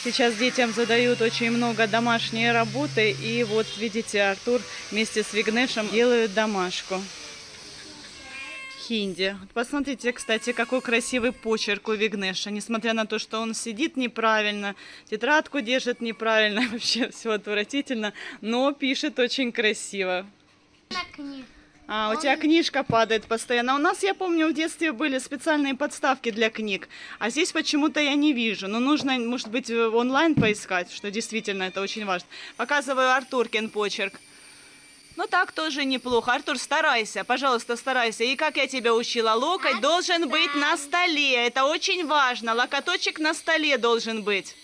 Сейчас детям задают очень много домашней работы. И вот, видите, Артур вместе с Вигнешем делают домашку. Хинди. Посмотрите, кстати, какой красивый почерк у Вигнеша. Несмотря на то, что он сидит неправильно, тетрадку держит неправильно, вообще все отвратительно, но пишет очень красиво. У тебя книжка падает постоянно. У нас, я помню, в детстве были специальные подставки для книг, а здесь почему-то я не вижу. Но нужно, может быть, онлайн поискать, что действительно это очень важно. Показываю Артуркин почерк. Ну так тоже неплохо. Артур, старайся, пожалуйста, старайся. И как я тебя учила, локоть должен быть на столе. Это очень важно. Локоточек на столе должен быть.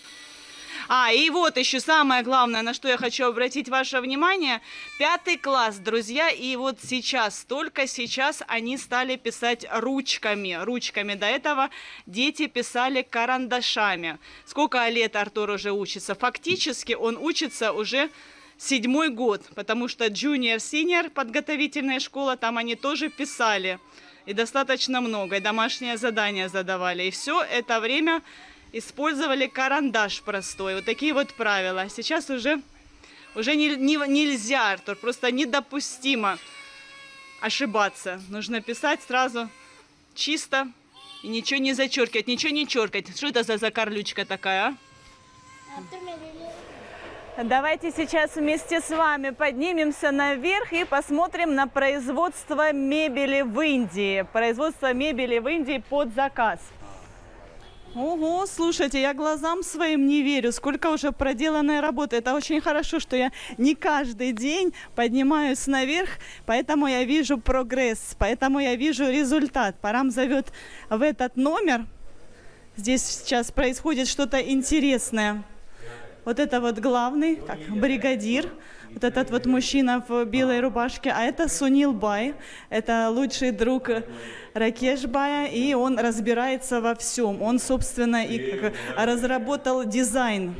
И вот еще самое главное, на что я хочу обратить ваше внимание. 5 класс, друзья. И вот сейчас, только сейчас они стали писать ручками. Ручками. До этого дети писали карандашами. Сколько лет Артур уже учится? Фактически он учится уже 7-й год, потому что junior-senior, подготовительная школа, там они тоже писали. И достаточно много, и домашнее задание задавали. И все это время использовали карандаш простой. Вот такие вот правила. Сейчас уже нельзя, Артур, просто недопустимо ошибаться. Нужно писать сразу чисто и ничего не зачеркивать, ничего не черкать. Что это за закарлючка такая, Давайте сейчас вместе с вами поднимемся наверх и посмотрим на производство мебели в Индии. Производство мебели в Индии под заказ. Ого, слушайте, я глазам своим не верю, сколько уже проделанной работы. Это очень хорошо, что я не каждый день поднимаюсь наверх, поэтому я вижу прогресс, поэтому я вижу результат. Парам зовет в этот номер. Здесь сейчас происходит что-то интересное. Вот это вот главный, бригадир, вот этот вот мужчина в белой рубашке, а это Сунил Бай, это лучший друг Ракеш Бая, и он разбирается во всем. Он, собственно, и разработал дизайн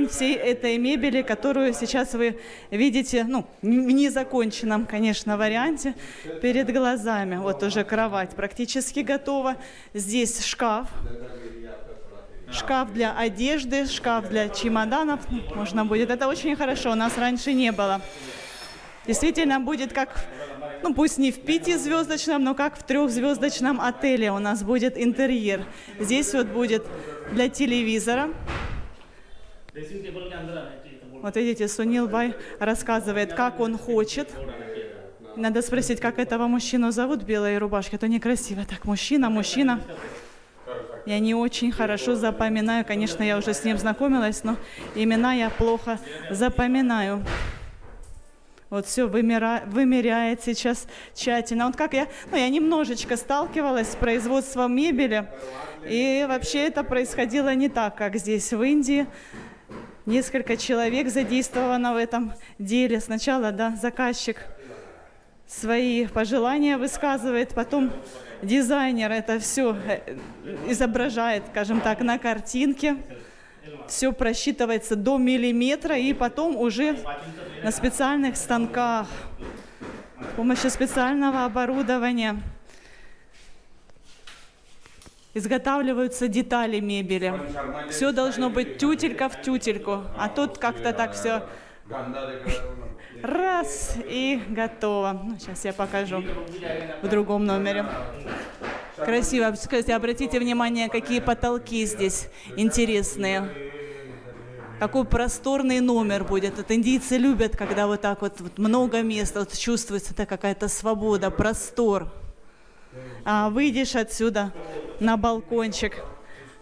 всей этой мебели, которую сейчас вы видите, в незаконченном, конечно, варианте перед глазами. Вот уже кровать практически готова. Здесь шкаф. Шкаф для одежды, шкаф для чемоданов. Можно будет. Это очень хорошо. У нас раньше не было. Действительно будет как, пусть не в 5-звездочном, но как в 3-звездочном отеле у нас будет интерьер. Здесь вот будет для телевизора. Вот видите, Сунил Бай рассказывает, как он хочет. Надо спросить, как этого мужчину зовут в белой рубашке. Это некрасиво. Так, мужчина. Я не очень хорошо запоминаю. Конечно, я уже с ним знакомилась, но имена я плохо запоминаю. Вот все вымеряет сейчас тщательно. Вот как я немножечко сталкивалась с производством мебели. И вообще это происходило не так, как здесь в Индии. Несколько человек задействовано в этом деле. Сначала, заказчик свои пожелания высказывает, потом дизайнер это все изображает, скажем так, на картинке. Все просчитывается до миллиметра, и потом уже на специальных станках, с помощью специального оборудования изготавливаются детали мебели. Все должно быть тютелька в тютельку, а тут как-то так все раз и готово. Сейчас я покажу в другом номере. Красиво. Кстати, обратите внимание, какие потолки здесь интересные. Какой просторный номер будет. Вот индийцы любят, когда вот так вот много места, вот чувствуется какая-то свобода, простор. А выйдешь отсюда на балкончик,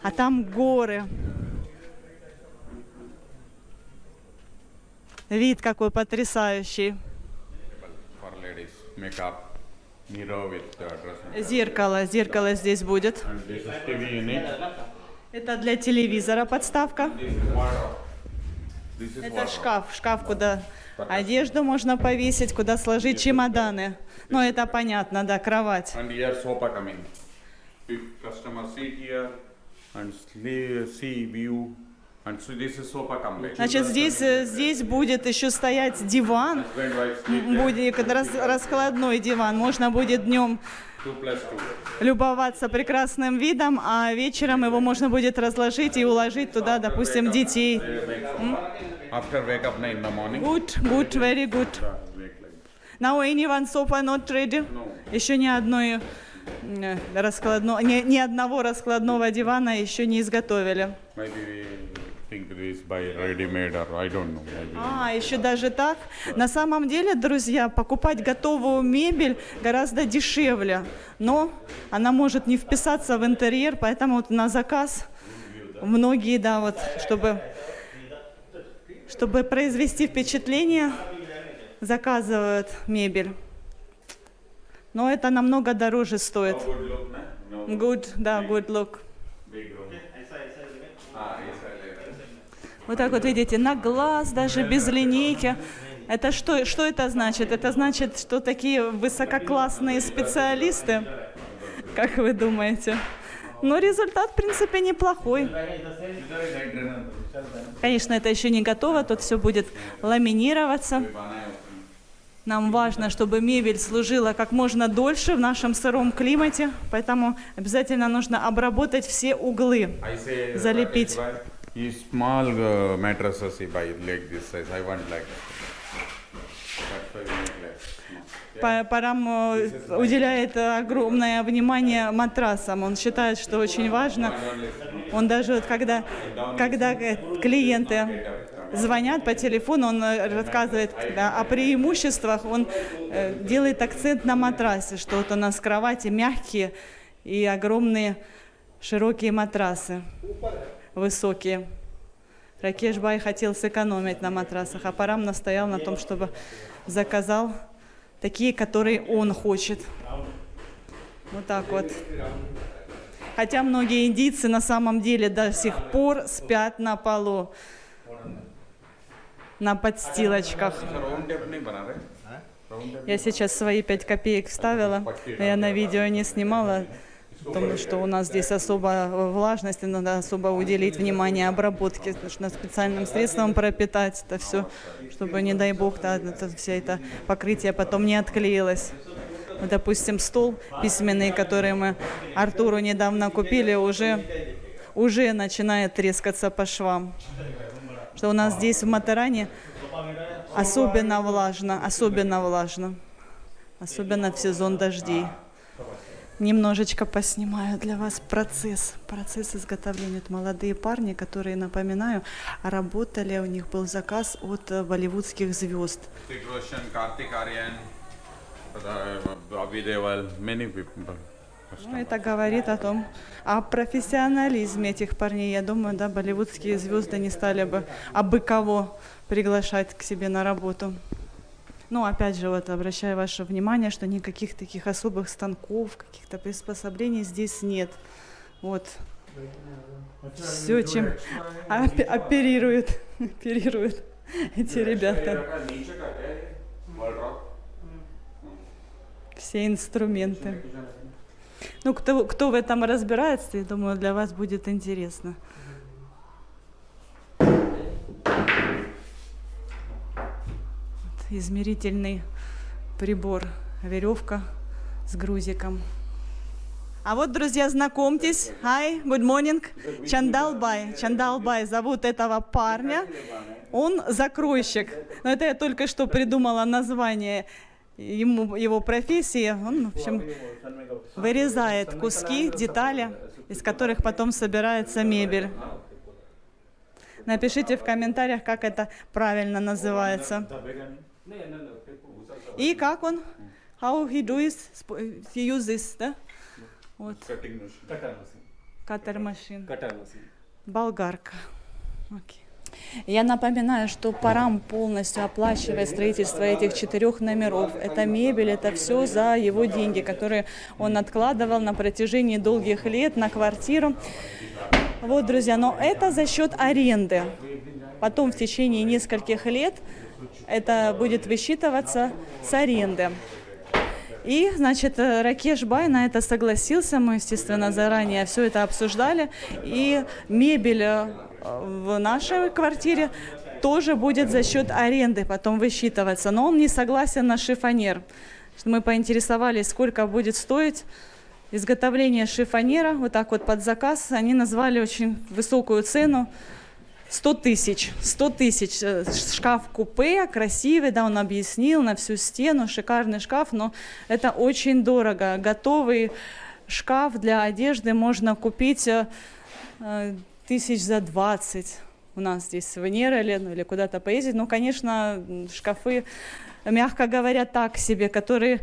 а там горы. Вид какой потрясающий. Зеркало здесь будет. Это для телевизора подставка. Это шкаф, куда одежду можно повесить, куда сложить чемоданы. Это понятно, кровать. Значит, здесь будет еще стоять диван, будет раскладной диван. Можно будет днем любоваться прекрасным видом, а вечером его можно будет разложить и уложить туда, допустим, детей. After wake up in the morning. Good, good, very good. Now anyone sofa not ready? Еще ни одного раскладного дивана еще не изготовили. Maybe we think this by ready-made or I don't know. Maybe. Еще даже так. На самом деле, друзья, покупать готовую мебель гораздо дешевле, но она может не вписаться в интерьер, поэтому вот на заказ многие, да, вот, чтобы произвести впечатление, заказывают мебель. Но это намного дороже стоит. Good look, no? Good, да, good look. Big room. Вот так вот видите, на глаз, даже без линейки. Это что это значит? Это значит, что такие высококлассные специалисты, как вы думаете? Но результат, в принципе, неплохой. Конечно, это еще не готово, тут все будет ламинироваться. Нам важно, чтобы мебель служила как можно дольше в нашем сыром климате, поэтому обязательно нужно обработать все углы, залепить. You small mattresses you buy like this size. I want like that. That's why we make like. Парам уделяет огромное внимание матрасам. Он считает, что очень важно. Он даже вот когда клиенты звонят по телефону, он рассказывает о преимуществах, он делает акцент на матрасе, что вот у нас кровати мягкие и огромные широкие матрасы, высокие. Ракеш Бай хотел сэкономить на матрасах, а Парам настоял на том, чтобы заказал такие, которые он хочет. Вот так вот. Хотя многие индийцы на самом деле до сих пор спят на полу, на подстилочках. Я сейчас свои 5 копеек вставила, но я на видео не снимала, потому что у нас здесь особо влажность, и надо особо уделить внимание обработке, нужно специальным средством пропитать это все, чтобы, не дай бог, все это покрытие потом не отклеилось. Вот, допустим, стол письменный, который мы Артуру недавно купили, уже начинает трескаться по швам. Что у нас здесь в Матаране особенно влажно, особенно в сезон дождей. Немножечко поснимаю для вас процесс изготовления. Это молодые парни, которые, напоминаю, работали, у них был заказ от болливудских звезд. Ну, это говорит о профессионализме этих парней. Я думаю, да, болливудские звезды не стали бы абы кого приглашать к себе на работу. Ну, опять же, вот обращаю ваше внимание, что никаких таких особых станков, каких-то приспособлений здесь нет. Вот. Все, чем оперируют эти ребята. Все инструменты. Ну, кто в этом разбирается, я думаю, для вас будет интересно. Измерительный прибор, веревка с грузиком. А вот, друзья, знакомьтесь. Hi, good morning. Чандалбай зовут этого парня. Он закройщик. Но это я только что придумала название его профессии. Он, в общем, вырезает куски, детали, из которых потом собирается мебель. Напишите в комментариях, как это правильно называется. И как он? How he uses, да? Вот. Cutter machine. Болгарка. Okay. Я напоминаю, что Парам полностью оплачивает строительство этих 4 номеров. Это мебель, это все за его деньги, которые он откладывал на протяжении долгих лет на квартиру. Вот, друзья, но это за счет аренды. Потом в течение нескольких лет это будет высчитываться с аренды. И, значит, Ракеш Бай на это согласился. Мы, естественно, заранее все это обсуждали. И мебель в нашей квартире тоже будет за счет аренды потом высчитываться. Но он не согласен на шифоньер. что мы поинтересовались, сколько будет стоить изготовление шифонера, вот так вот под заказ. Они назвали очень высокую цену. 100 тысяч. 100 тысяч. Шкаф-купе, красивый, да, он объяснил, на всю стену, шикарный шкаф, но это очень дорого. Готовый шкаф для одежды можно купить 20 у нас здесь в Нероле, ну, или куда-то поездить. Ну, конечно, шкафы, мягко говоря, так себе, которые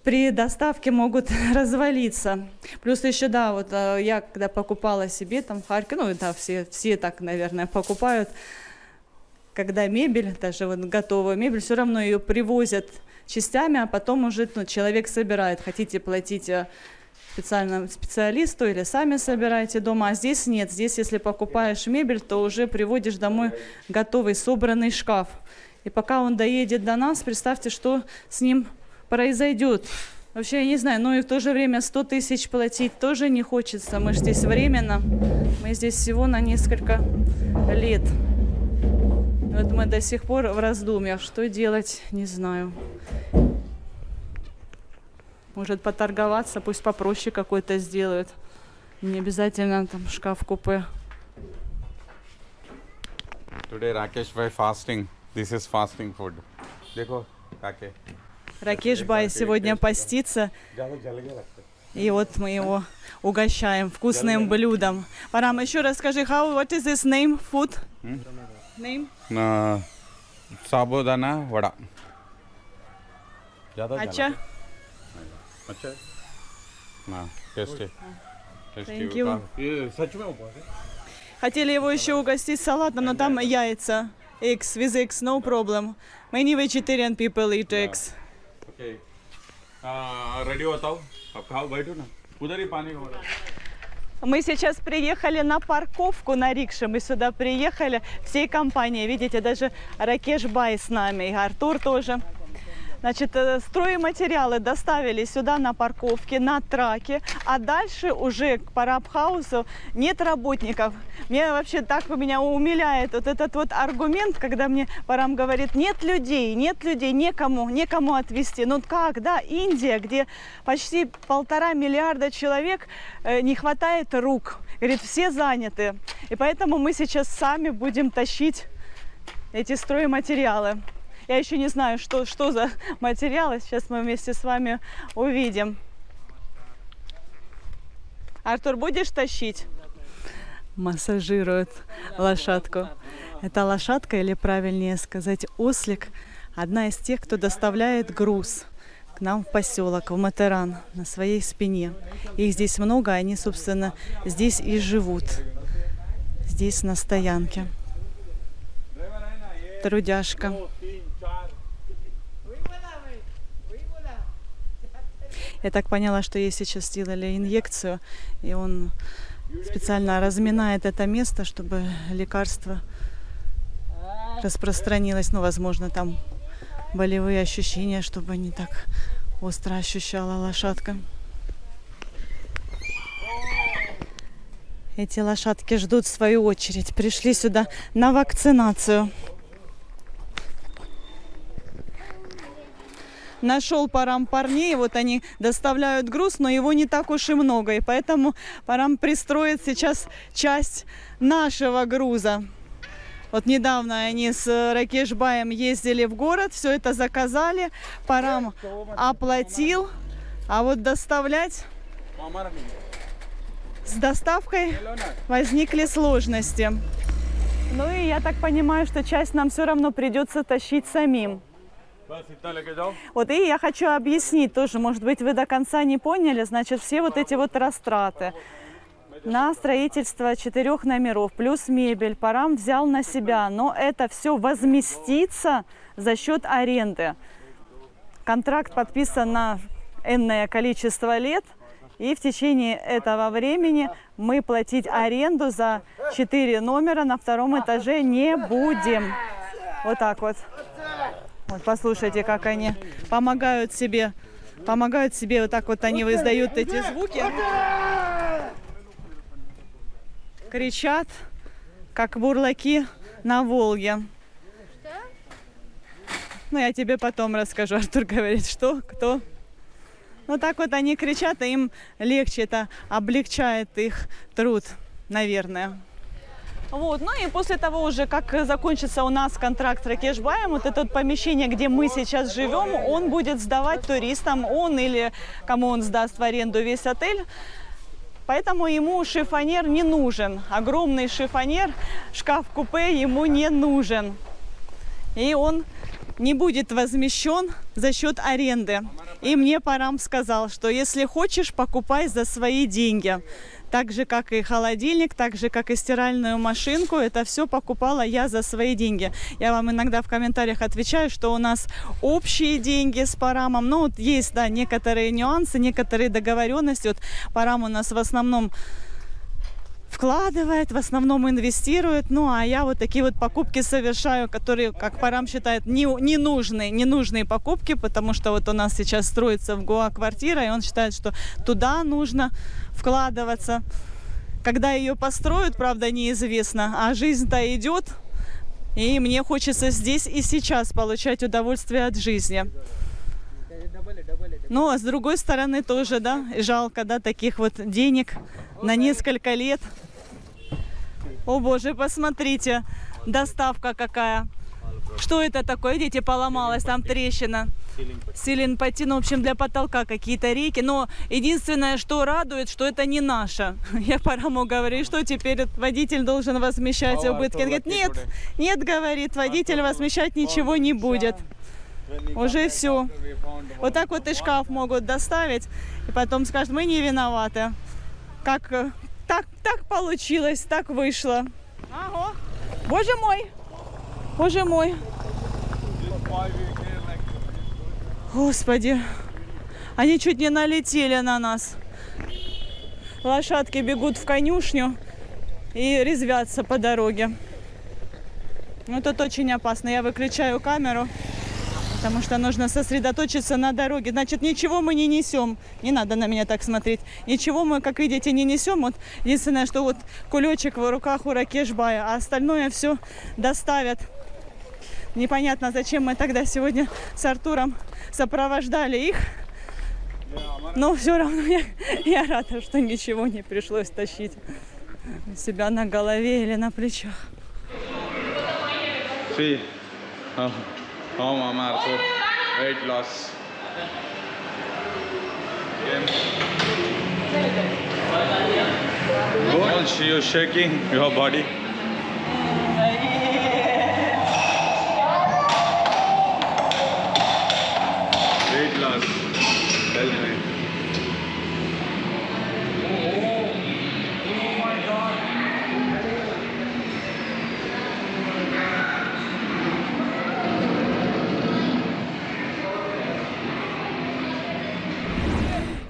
при доставке могут развалиться. Плюс еще, да, вот я когда покупала себе там в Харькове, ну да, все так, наверное, покупают, когда мебель, даже вот готовую мебель, все равно ее привозят частями, а потом уже человек собирает. Хотите платить специальному специалисту или сами собираете дома, а здесь нет. Здесь, если покупаешь мебель, то уже приводишь домой готовый, собранный шкаф. И пока он доедет до нас, представьте, что с ним произойдет. Вообще, я не знаю, но и в то же время 100 тысяч платить тоже не хочется. Мы же здесь временно, мы здесь всего на несколько лет. Вот мы до сих пор в раздумьях, что делать, не знаю. Может поторговаться, пусть попроще какой-то сделают. Не обязательно там шкаф-купе. Today Rakesh bhai fasting. This is fasting food. देखो काके. Ракеш Бай сегодня постится, и вот мы его угощаем вкусным блюдом. Парам, еще раз скажи, what is this name, food? Name? साबूदाना वड़ा. Ача? अच्छा है? हाँ, tasty. Thank you. Хотели его еще угостить салатом, но там яйца. Eggs, with eggs, no problem. Many vegetarian people eat eggs. Okay. Ready बताओ अब खाओ बैठो ना उधर ही पानी हो रहा है. Мы сейчас приехали на парковку на рикше. Мы сюда приехали всей компанией. Видите, даже Ракеш Бай с нами, и Артур тоже. Значит, стройматериалы доставили сюда на парковке, на траке, а дальше уже к Парабхаусу нет работников. Мне вообще так меня умиляет вот этот вот аргумент, когда мне Парам говорит, нет людей, некому отвезти. Ну как, да, Индия, где почти 1,5 миллиарда человек, не хватает рук. Говорит, все заняты. И поэтому мы сейчас сами будем тащить эти стройматериалы. Я еще не знаю, что за материалы. Сейчас мы вместе с вами увидим. Артур, будешь тащить? Массажирует лошадку. Это лошадка, или правильнее сказать, ослик. Одна из тех, кто доставляет груз к нам в поселок, в Матеран, на своей спине. Их здесь много, они, собственно, здесь и живут. Здесь на стоянке. Трудяшка. Я так поняла, что ей сейчас сделали инъекцию, и он специально разминает это место, чтобы лекарство распространилось. Ну, возможно, там болевые ощущения, чтобы не так остро ощущала лошадка. Эти лошадки ждут свою очередь. Пришли сюда на вакцинацию. Нашел Парам парней, вот они доставляют груз, но его не так уж и много, и поэтому Парам пристроит сейчас часть нашего груза. Вот недавно они с Ракеш Баем ездили в город, все это заказали, Парам оплатил, а вот доставлять с доставкой возникли сложности. Ну и я так понимаю, что часть нам все равно придется тащить самим. Вот и я хочу объяснить тоже, может быть, вы до конца не поняли, значит, все вот эти вот растраты на строительство 4 номеров плюс мебель Парам взял на себя, но это все возместится за счет аренды. Контракт подписан на энное количество лет, и в течение этого времени мы платить аренду за 4 номера на 2-м этаже не будем. Вот так вот. Вот послушайте, как они помогают себе, вот так вот они издают эти звуки. Кричат, как бурлаки на Волге. Ну, я тебе потом расскажу. Артур говорит, что, кто. Ну, так вот они кричат, и им легче, это облегчает их труд, наверное. Вот, ну и после того уже, как закончится у нас контракт с Ракешбаем, вот это вот помещение, где мы сейчас живем, он будет сдавать туристам, он или кому он сдаст в аренду весь отель. Поэтому ему шифонер не нужен. Огромный шифонер, шкаф-купе ему не нужен. И он не будет возмещен за счет аренды. И мне Парам сказал, что если хочешь, покупай за свои деньги. Так же, как и холодильник, так же, как и стиральную машинку, это все покупала я за свои деньги. Я вам иногда в комментариях отвечаю, что у нас общие деньги с Парамом. Ну, вот есть, да, некоторые нюансы, некоторые договоренности. Вот Парам у нас в основном вкладывает, в основном инвестирует. Ну, а я вот такие вот покупки совершаю, которые, как Парам считает, ненужные покупки, потому что вот у нас сейчас строится в Гоа квартира, и он считает, что туда нужно вкладываться. Когда ее построят, правда, неизвестно, а жизнь-то идет, и мне хочется здесь и сейчас получать удовольствие от жизни. Ну, а с другой стороны тоже, да, жалко, да, таких вот денег на несколько лет. О боже, посмотрите, доставка какая. Что это такое? Видите, поломалась, там трещина. Силин пойти, ну, в общем, для потолка какие-то рейки. Но единственное, что радует, что это не наше. Я Параму говорю, что теперь водитель должен возмещать убытки. Он говорит, нет, говорит, водитель возмещать ничего не будет. Уже все. Вот так вот и шкаф могут доставить, и потом скажут, мы не виноваты. Как так получилось, так вышло. Ага. Боже мой! Боже мой! Господи! Они чуть не налетели на нас. Лошадки бегут в конюшню и резвятся по дороге. Ну, тут очень опасно. Я выключаю камеру, потому что нужно сосредоточиться на дороге. Значит, ничего мы не несем. Не надо на меня так смотреть. Ничего мы, как видите, не несем. Вот единственное, что вот кулечек в руках у Ракешбая, а остальное все доставят. Непонятно, зачем мы тогда сегодня с Артуром сопровождали их. Но все равно я рада, что ничего не пришлось тащить у себя на голове или на плечах. How Mama Arthur, weight loss. Good. She is shaking your body. Weight loss. Tell me.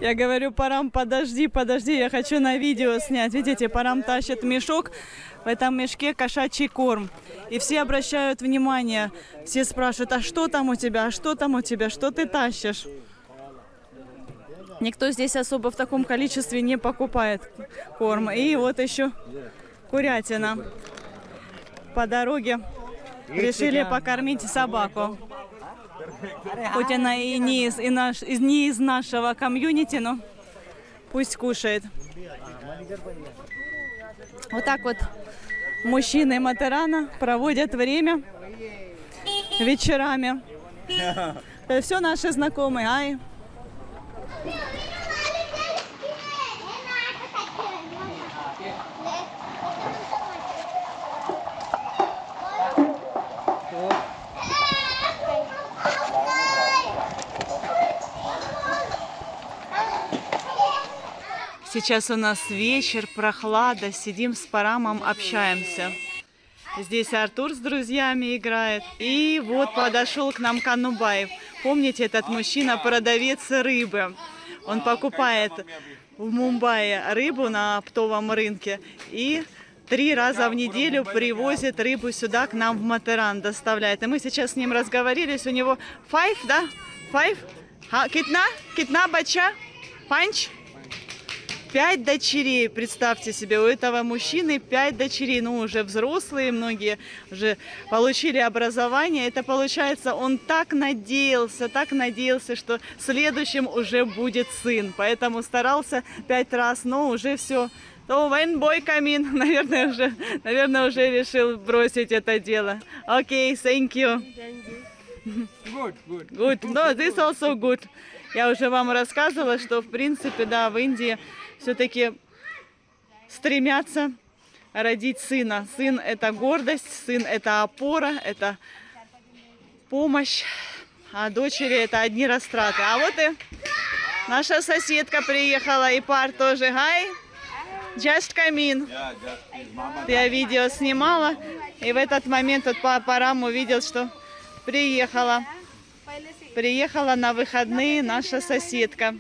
Я говорю, Парам, подожди, я хочу на видео снять. Видите, Парам тащит мешок, в этом мешке кошачий корм. И все обращают внимание, все спрашивают, а что там у тебя, а что там у тебя, что ты тащишь? Никто здесь особо в таком количестве не покупает корм. И вот еще курятина. По дороге решили покормить собаку. Хоть она и не из нашего комьюнити, но пусть кушает. Вот так вот мужчины Матерана проводят время вечерами. Это все наши знакомые. Ай. Сейчас у нас вечер, прохлада, сидим с Парамом, общаемся. Здесь Артур с друзьями играет. И вот подошел к нам Канубаев. Помните, этот мужчина продавец рыбы. Он покупает в Мумбаи рыбу на оптовом рынке и 3 раза в неделю привозит рыбу сюда к нам в Матеран, доставляет. И мы сейчас с ним разговорились. У него 5, да? 5? Китна? Китна бача? Панч? 5 дочерей, представьте себе, у этого мужчины 5 дочерей, ну уже взрослые, многие уже получили образование. Это получается, он так надеялся, что следующим уже будет сын, поэтому старался 5 раз, но уже все. То when boy come in, наверное, уже решил бросить это дело. Окей, thank you. Good. No, this also good. Я уже вам рассказывала, что в принципе, да, в Индии все-таки стремятся родить сына. Сын – это гордость, сын – это опора, это помощь, а дочери – это одни растраты. А вот и наша соседка приехала, и пар тоже. Hi, just come in. Я видео снимала, и в этот момент вот по раму увидел, что приехала на выходные наша соседка.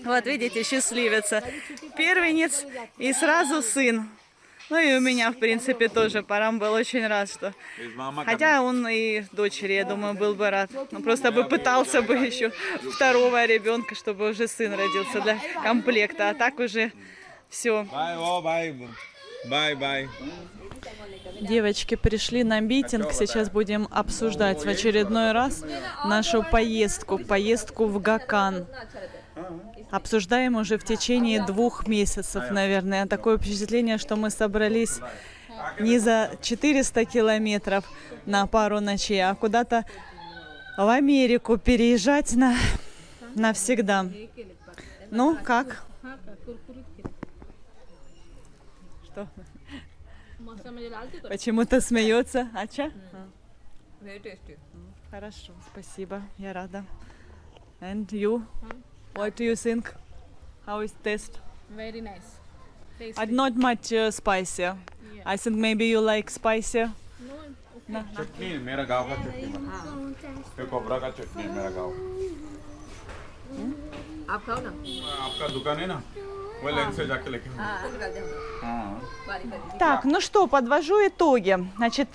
Вот видите, счастливица. Первенец и сразу сын. Ну и у меня, в принципе, тоже. Парам был очень рад, что... Хотя он и дочери, я думаю, был бы рад. Но просто бы пытался бы еще второго ребенка, чтобы уже сын родился для комплекта. А так уже все. Bye. Девочки пришли на митинг. Сейчас будем обсуждать в очередной раз нашу поездку в Гакан. Обсуждаем уже в течение 2 месяцев, наверное. Такое впечатление, что мы собрались не за 400 километров на пару ночей, а куда-то в Америку переезжать навсегда. Ну, как? Что? Почему-то смеется. Ача? Хорошо, спасибо, я рада. And you? What do you think? How is taste? Very nice. Tasty. Not much spicy. Yeah. I think maybe you like spicy. No, okay. चटनी मेरा गाँव का चटनी बना है कोबरा का चटनी मेरा गाँव आप खाओ ना आपका दुकान है ना वो लाइन से जाके लेके हाँ Так, ну что, подвожу итоги. Значит,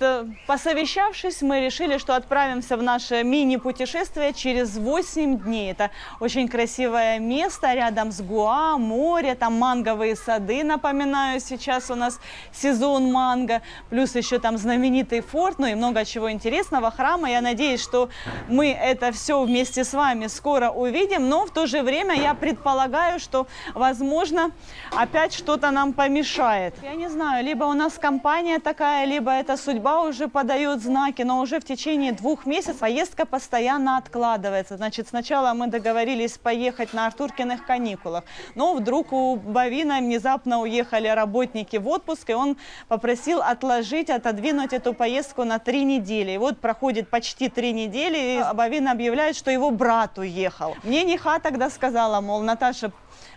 посовещавшись, мы решили, что отправимся в наше мини-путешествие через 8 дней. Это очень красивое место рядом с Гоа, море, там манговые сады, напоминаю, сейчас у нас сезон манго, плюс еще там знаменитый форт, ну и много чего интересного, храма. Я надеюсь, что мы это все вместе с вами скоро увидим, но в то же время я предполагаю, что, возможно, опять что-то нам помешает. Я не знаю, либо у нас компания такая, либо эта судьба уже подает знаки, но уже в течение 2 месяцев поездка постоянно откладывается. Значит, сначала мы договорились поехать на Артуркиных каникулах, но вдруг у Бавина внезапно уехали работники в отпуск, и он попросил отодвинуть эту поездку на 3 недели. И вот проходит почти 3 недели, и Бавин объявляет, что его брат уехал. Мне Неха тогда сказала, мол, Наташа,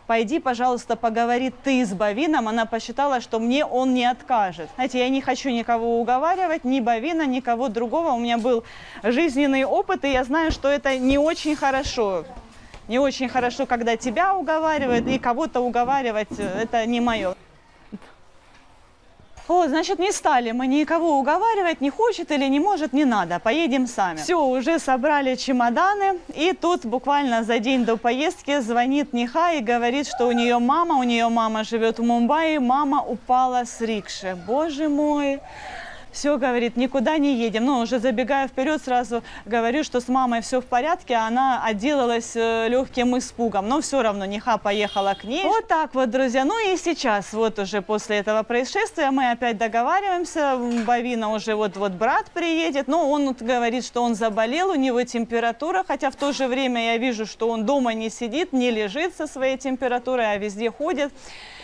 пойди, пожалуйста, поговори ты с Бавином. Она посчитала, что мне он не откажет. Знаете, я не хочу никого уговаривать, ни Бавина, никого другого. У меня был жизненный опыт, и я знаю, что это не очень хорошо. Не очень хорошо, когда тебя уговаривают, и кого-то уговаривать, это не мое. О, значит, не стали мы никого уговаривать, не хочет или не может, не надо, поедем сами. Все, уже собрали чемоданы, и тут буквально за день до поездки звонит Неха и говорит, что у нее мама живет в Мумбаи, мама упала с рикши. Боже мой! Все, говорит, никуда не едем. Ну, уже забегая вперед, сразу говорю, что с мамой все в порядке, она отделалась легким испугом. Но все равно Неха поехала к ней. Вот так вот, друзья. Ну и сейчас, вот уже после этого происшествия, мы опять договариваемся. Бавина уже вот брат приедет. Но он говорит, что он заболел, у него температура. Хотя в то же время я вижу, что он дома не сидит, не лежит со своей температурой, а везде ходит.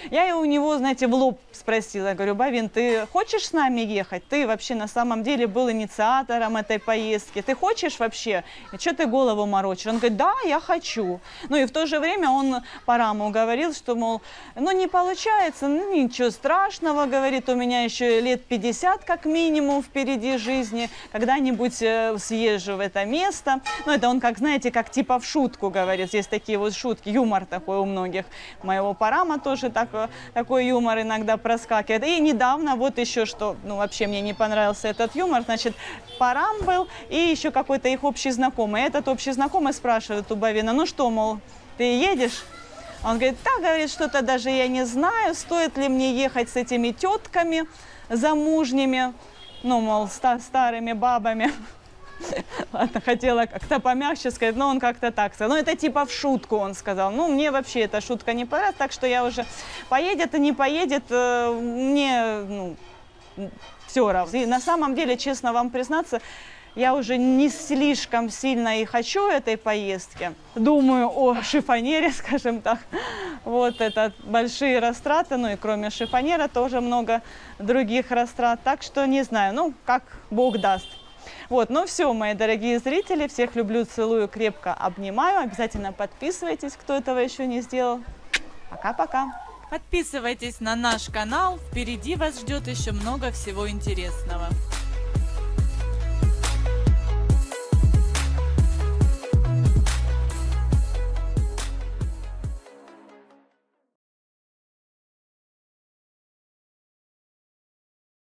Я и у него, знаете, в лоб спросила, говорю, Бавин, ты хочешь с нами ехать? Ты вообще на самом деле был инициатором этой поездки. Ты хочешь вообще? И что ты голову морочишь? Он говорит, да, я хочу. Ну и в то же время он по раму говорил, что, мол, ну не получается, ну ничего страшного, говорит, у меня еще лет 50 как минимум впереди жизни. Когда-нибудь съезжу в это место. Ну это он, как, знаете, как типа в шутку говорит. Есть такие вот шутки, юмор такой у многих. Моего парама тоже такой юмор иногда проскакивает. И недавно вот еще что, ну вообще мне не понравился этот юмор. Значит, Парам был и еще какой-то их общий знакомый. Этот общий знакомый спрашивает у Бавина, ну что, мол, ты едешь? Он говорит, да, говорит, что-то даже я не знаю, стоит ли мне ехать с этими тетками замужними, ну, мол, старыми бабами. Ладно, хотела как-то помягче сказать, но он как-то так сказал. Ну, это типа в шутку он сказал. Ну, мне вообще эта шутка не понравилась, так что я уже поедет и не поедет, мне, ну, все равно. И на самом деле, честно вам признаться, я уже не слишком сильно и хочу этой поездки. Думаю о шифонере, скажем так. Вот это большие растраты, ну и кроме шифонера тоже много других растрат. Так что не знаю, ну, как Бог даст. Вот, ну все, мои дорогие зрители, всех люблю, целую, крепко обнимаю. Обязательно подписывайтесь, кто этого еще не сделал. Пока-пока. Подписывайтесь на наш канал, впереди вас ждет еще много всего интересного.